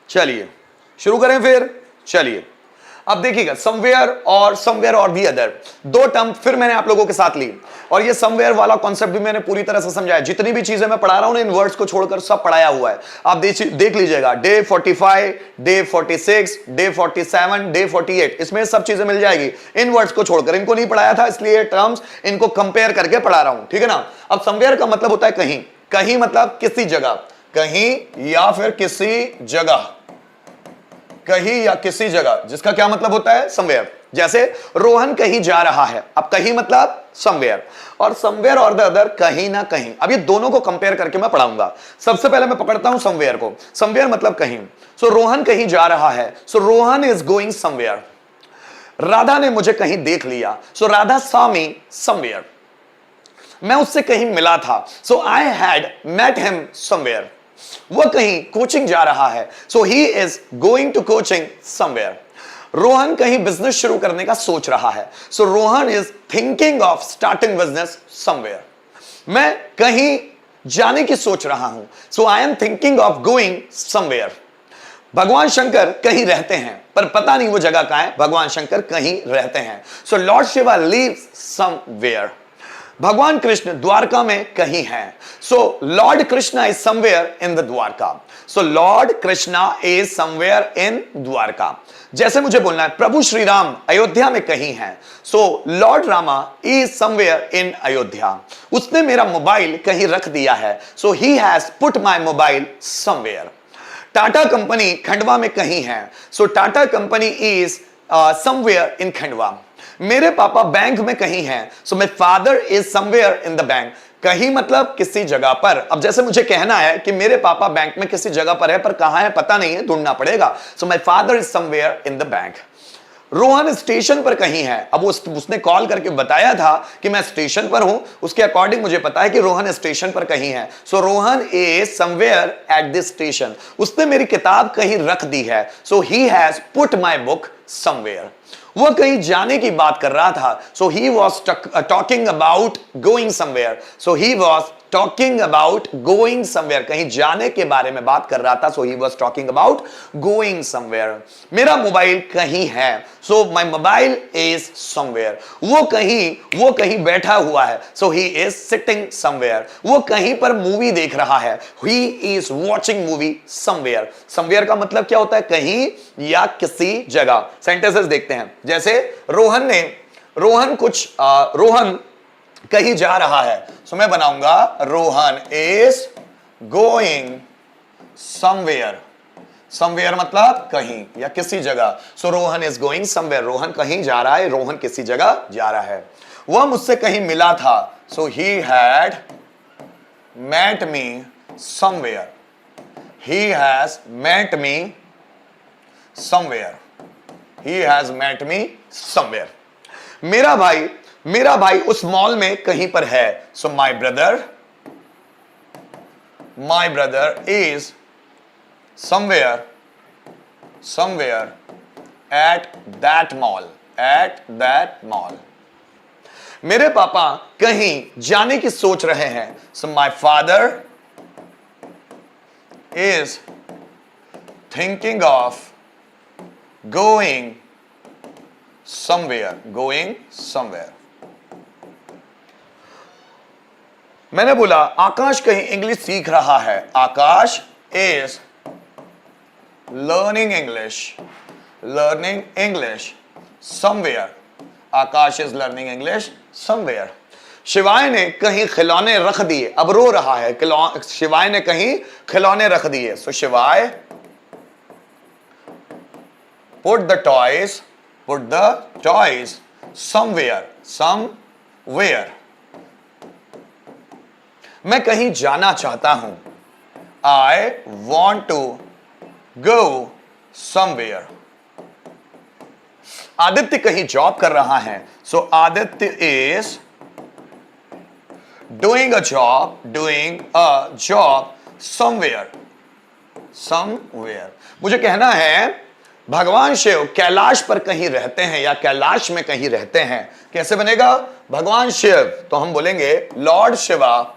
चलिए शुरू करें फिर। चलिए अब देखिएगा, समवेयर और दी अदर, दो टर्म फिर मैंने आप लोगों के साथ ली, और ये समवेयर वाला कॉन्सेप्ट भी मैंने पूरी तरह से समझाया। जितनी भी चीजें मैं पढ़ा रहा हूं ना, इन वर्ड्स को छोड़कर सब पढ़ाया हुआ है। आप देख लीजिएगा, डे 45, डे 46, डे 47, डे 48, इसमें सब चीजें मिल जाएगी इन वर्ड्स को छोड़कर। इनको नहीं पढ़ाया था, इसलिए टर्म्स इनको कंपेयर करके पढ़ा रहा हूं, ठीक है ना। अब समवेयर का मतलब होता है कहीं, कहीं मतलब किसी जगह, कहीं या फिर किसी जगह, कहीं या किसी जगह, जिसका क्या मतलब होता है समवेयर। जैसे रोहन कहीं जा रहा है, अब कहीं मतलब समवेयर, और समवेयर और द अदर कहीं ना कहीं। अब ये दोनों को कंपेयर करके मैं पढ़ाऊंगा। सबसे पहले मैं पकड़ता हूं समवेयर को। समवेयर मतलब कहीं। सो रोहन कहीं जा रहा है, so Rohan is going somewhere. Radha ने मुझे कहीं देख लिया, so Radha saw me somewhere. मैं उससे कहीं मिला था, so I had met him somewhere. वह कहीं कोचिंग जा रहा है, so he is going to coaching somewhere. Rohan कहीं बिजनेस शुरू करने का सोच रहा है, so Rohan is thinking of starting business somewhere. मैं कहीं जाने की सोच रहा हूं, so I am thinking of going somewhere. भगवान शंकर कहीं रहते हैं, पर पता नहीं वो जगह कहां है, भगवान शंकर कहीं रहते हैं, so lord Shiva lives somewhere. भगवान कृष्ण द्वारका में कहीं हैं, so lord Krishna is somewhere in the Dwarka. So lord Krishna is somewhere in Dwarka. जैसे मुझे बोलना है प्रभु श्री राम अयोध्या में कहीं हैं, so lord Rama is somewhere in Ayodhya. उसने मेरा मोबाइल कहीं रख दिया है, so he has put my mobile somewhere. Tata company Khandwa में कहीं है, so Tata company is somewhere in Khandwa. मेरे पापा बैंक में कहीं हैं, so my father is somewhere in the bank. कहीं मतलब किसी जगह पर। अब जैसे मुझे कहना है कि मेरे पापा बैंक में किसी जगह पर है, पर कहां है पता नहीं है, ढूंढना पड़ेगा। सो my father is somewhere in the bank. Rohan station पर कहीं है। अब उसने कॉल करके बताया था कि मैं स्टेशन पर हूं, उसके अकॉर्डिंग मुझे पता है कि रोहन स्टेशन पर कहीं है, so Rohan is somewhere at this station. उसने मेरी किताब कहीं रख दी है, so he has put my book somewhere. वह कहीं जाने की बात कर रहा था, so he was talking about going somewhere. So he was talking about going somewhere, कहीं जाने के बारे में बात कर रहा था, so he was talking about going somewhere. मेरा मोबाइल कहीं है, so my mobile is somewhere. वो कहीं बैठा हुआ है, so he is sitting somewhere. वो कहीं पर मूवी देख रहा है, he is watching movie somewhere. Somewhere का मतलब क्या होता है, कहीं या किसी जगह। सेंटेंसेस देखते हैं, जैसे रोहन कहीं जा रहा है, सो मैं बनाऊंगा Rohan is going somewhere. Somewhere मतलब कहीं या किसी जगह, so Rohan is going somewhere. Rohan कहीं जा रहा है, रोहन किसी जगह जा रहा है। वह मुझसे कहीं मिला था, so he had met me somewhere. He has met me somewhere. He has met me somewhere. मेरा भाई उस मॉल में कहीं पर है, so my brother is somewhere at that mall. मेरे पापा कहीं जाने की सोच रहे हैं, so my father is thinking of going somewhere. मैंने बोला आकाश कहीं इंग्लिश सीख रहा है, Akash is learning English somewhere. Akash is learning English somewhere. शिवाय ने कहीं खिलौने रख दिए, अब रो रहा है, शिवाय ने कहीं खिलौने रख दिए, सो शिवाय पुट द टॉयज समवेयर। मैं कहीं जाना चाहता हूं, I want to go somewhere. Aditya कहीं जॉब कर रहा है, so Aditya is doing a job somewhere. मुझे कहना है भगवान शिव कैलाश पर कहीं रहते हैं या कैलाश में कहीं रहते हैं। कैसे बनेगा, भगवान शिव, तो हम बोलेंगे Lord Shiva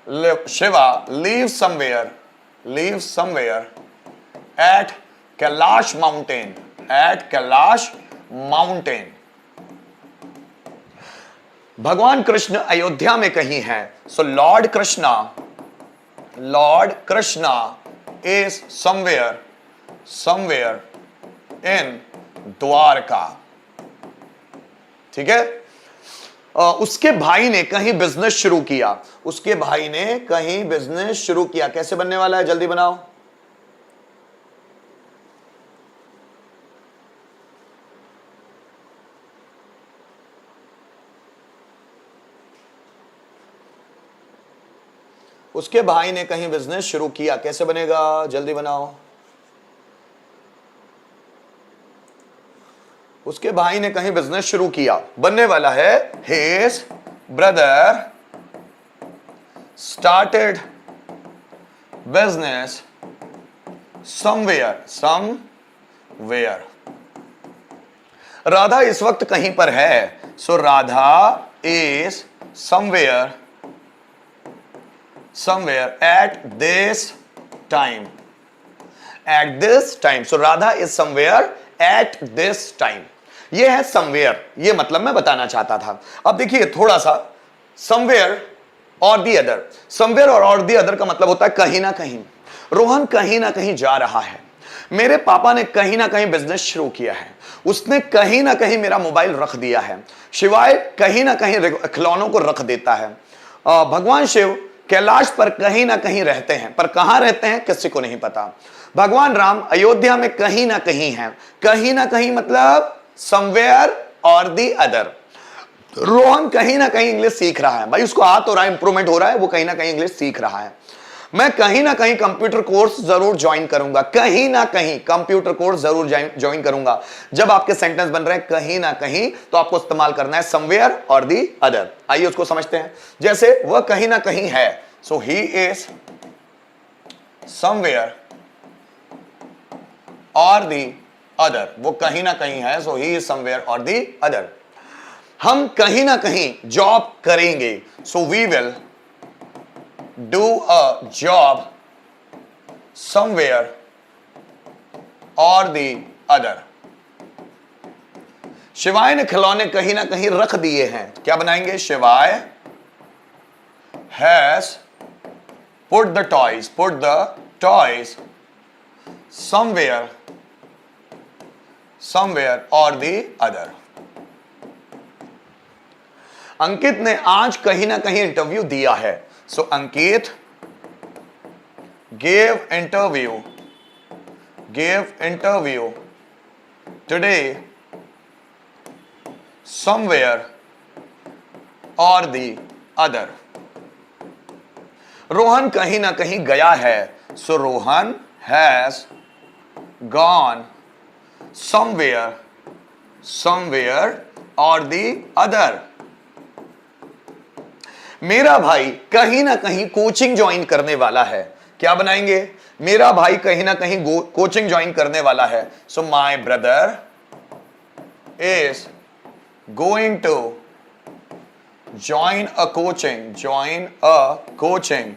live lives somewhere at Kailash mountain, at Kailash mountain. भगवान कृष्ण अयोध्या में कहीं हैं, so Lord Krishna is somewhere in Dwarka. ठीक है. उसके भाई ने कहीं बिजनेस शुरू किया, उसके भाई ने कहीं बिजनेस शुरू किया. कैसे बनने वाला है, जल्दी बनाओ. उसके भाई ने कहीं बिजनेस शुरू किया, कैसे बनेगा, जल्दी बनाओ. उसके भाई ने कहीं बिजनेस शुरू किया, बनने वाला है his brother started business somewhere. Radha इस वक्त कहीं पर है, सो Radha is somewhere at this time. So Radha is somewhere at this time. ये है somewhere, ये मतलब मैं बताना चाहता था. अब देखिए थोड़ा सा somewhere और the other. somewhere और the other का मतलब होता है कहीं ना कहीं. रोहन कहीं ना कहीं जा रहा है. मेरे पापा ने कहीं ना कहीं बिजनेस शुरू किया है. उसने कहीं ना कहीं मेरा मोबाइल रख दिया है. शिवाय कहीं ना कहीं खिलौनों को रख देता है. भगवान शिव कैलाश पर कहीं ना कहीं रहते हैं, पर कहां रहते हैं किसी को नहीं पता. भगवान राम अयोध्या में कहीं ना कहीं हैं. कहीं ना कहीं मतलब somewhere or the other. Rohan कहीं ना कहीं इंग्लिश सीख रहा है. भाई उसको आ तो रहा है, इंप्रूवमेंट हो रहा है, वो कहीं ना कहीं इंग्लिश सीख रहा है. मैं कहीं ना कहीं कंप्यूटर कोर्स जरूर ज्वाइन करूंगा. कहीं ना कहीं कंप्यूटर कोर्स जरूर ज्वाइन करूंगा. जब आपके सेंटेंस बन रहे हैं कहीं ना कहीं, तो आपको इस्तेमाल करना है समवेयर और दी अदर. आइए उसको समझते हैं. जैसे वह कहीं ना कहीं है, so he is somewhere or the other. वो कहीं ना कहीं है, so he is somewhere or the other. हम कहीं ना कहीं जॉब करेंगे, so we will do a job somewhere or the other. शिवाय ने खिलौने कहीं ना कहीं रख दिए हैं. क्या बनाएंगे, शिवाय has put the toys somewhere or the other. अंकित ने आज कहीं ना कहीं इंटरव्यू दिया है. So Ankit gave interview today somewhere or the other. Rohan कहीं ना कहीं गया है. So Rohan has gone somewhere or the other. मेरा भाई कहीं ना कहीं कोचिंग ज्वाइन करने वाला है. क्या बनाएंगे, मेरा भाई कहीं ना कहीं कोचिंग ज्वाइन करने वाला है. So my brother is going to join a coaching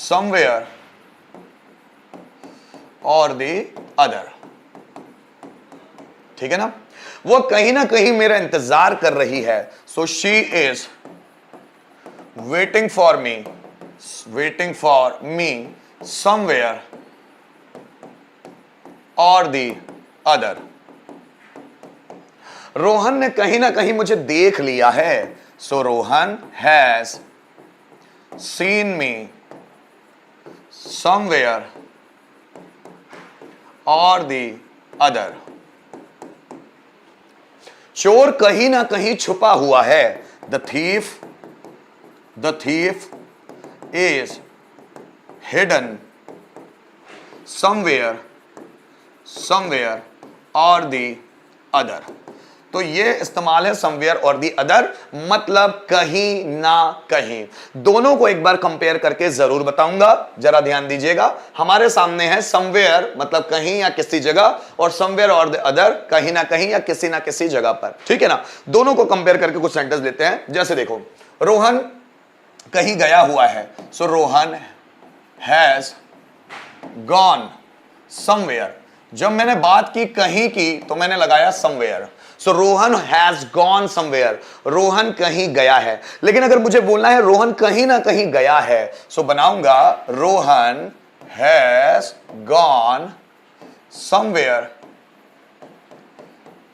somewhere or the other. ठीक है ना. वो कहीं ना कहीं मेरा इंतजार कर रही है. So she is waiting for me somewhere or the other. Rohan ने कहीं ना कहीं मुझे देख लिया है. So Rohan has seen me somewhere or the other. चोर कहीं ना कहीं छुपा हुआ है. The thief is hidden somewhere or the other. तो ये इस्तेमाल है समवेयर और दी अदर, मतलब कहीं ना कहीं. दोनों को एक बार कंपेयर करके जरूर बताऊंगा. जरा ध्यान दीजिएगा. हमारे सामने है समवेयर मतलब कहीं या किसी जगह, और समवेयर और द अदर कहीं ना कहीं या किसी ना किसी जगह पर. ठीक है ना. दोनों को कंपेयर करके कुछ सेंटेंस लेते हैं. जैसे देखो, रोहन कहीं गया हुआ है. So Rohan has gone somewhere. जब मैंने बात की कहीं की तो मैंने लगाया somewhere. So Rohan has gone somewhere, Rohan कहीं गया है। लेकिन अगर मुझे बोलना है रोहन कहीं ना कहीं गया है, सो बनाऊंगा Rohan has gone somewhere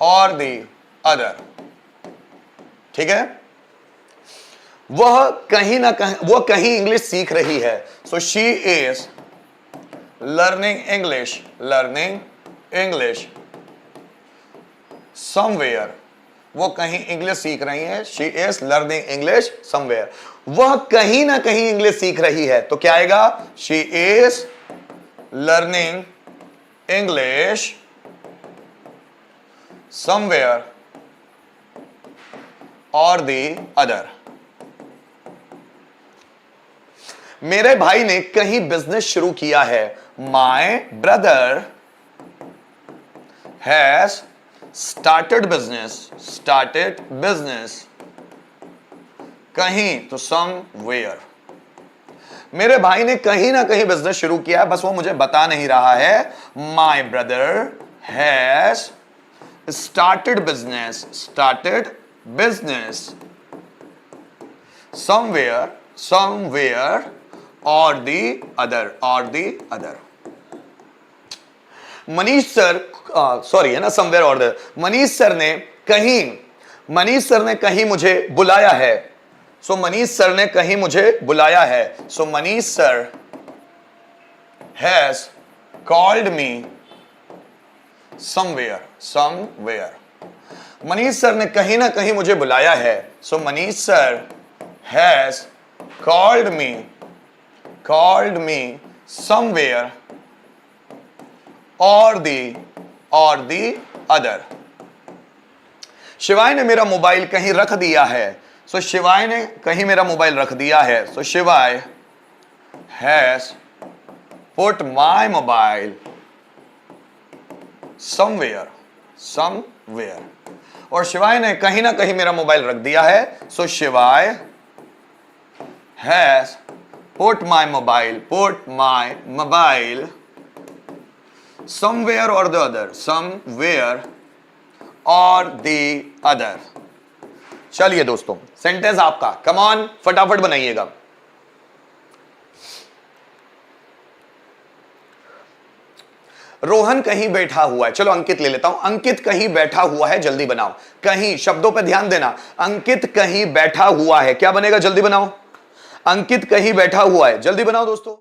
or the other. ठीक है, वह कहीं ना कहीं, वो कहीं इंग्लिश सीख रही है। So she is learning English somewhere, वो कहीं इंग्लिश सीख रही है। She is learning English somewhere, वह कहीं ना कहीं इंग्लिश सीख रही है। तो क्या आएगा? She is learning English somewhere or the other. मेरे भाई ने कहीं बिजनेस शुरू किया है। My brother has started business कहीं, तो समवेयर। मेरे भाई ने कहीं ना कहीं बिजनेस शुरू किया है, बस वो मुझे बता नहीं रहा है। My brother has started business somewhere or the other. Manish sir, sorry है ना, somewhere or the. Manish sir ने कहीं मुझे बुलाया है। सो मनीष सर ने कहीं मुझे बुलाया है। So Manish sir has called me somewhere. Manish sir ने कहीं ना कहीं मुझे बुलाया है। So Manish sir has called me somewhere or the other. शिवाय ने मेरा मोबाइल कहीं रख दिया है। सो शिवाय ने कहीं मेरा मोबाइल रख दिया है। सो शिवाय has put my mobile somewhere. और शिवाय ने कहीं ना कहीं मेरा मोबाइल रख दिया है। सो शिवाय has put my mobile somewhere or the other. चलिए दोस्तों, सेंटेंस आपका, कम ऑन, फटाफट बनाइएगा। रोहन कहीं बैठा हुआ है। चलो अंकित ले लेता हूं। अंकित कहीं बैठा हुआ है, जल्दी बनाओ। कहीं शब्दों पे ध्यान देना। अंकित कहीं बैठा हुआ है, क्या बनेगा? जल्दी बनाओ। अंकित कहीं बैठा हुआ है, जल्दी बनाओ दोस्तों।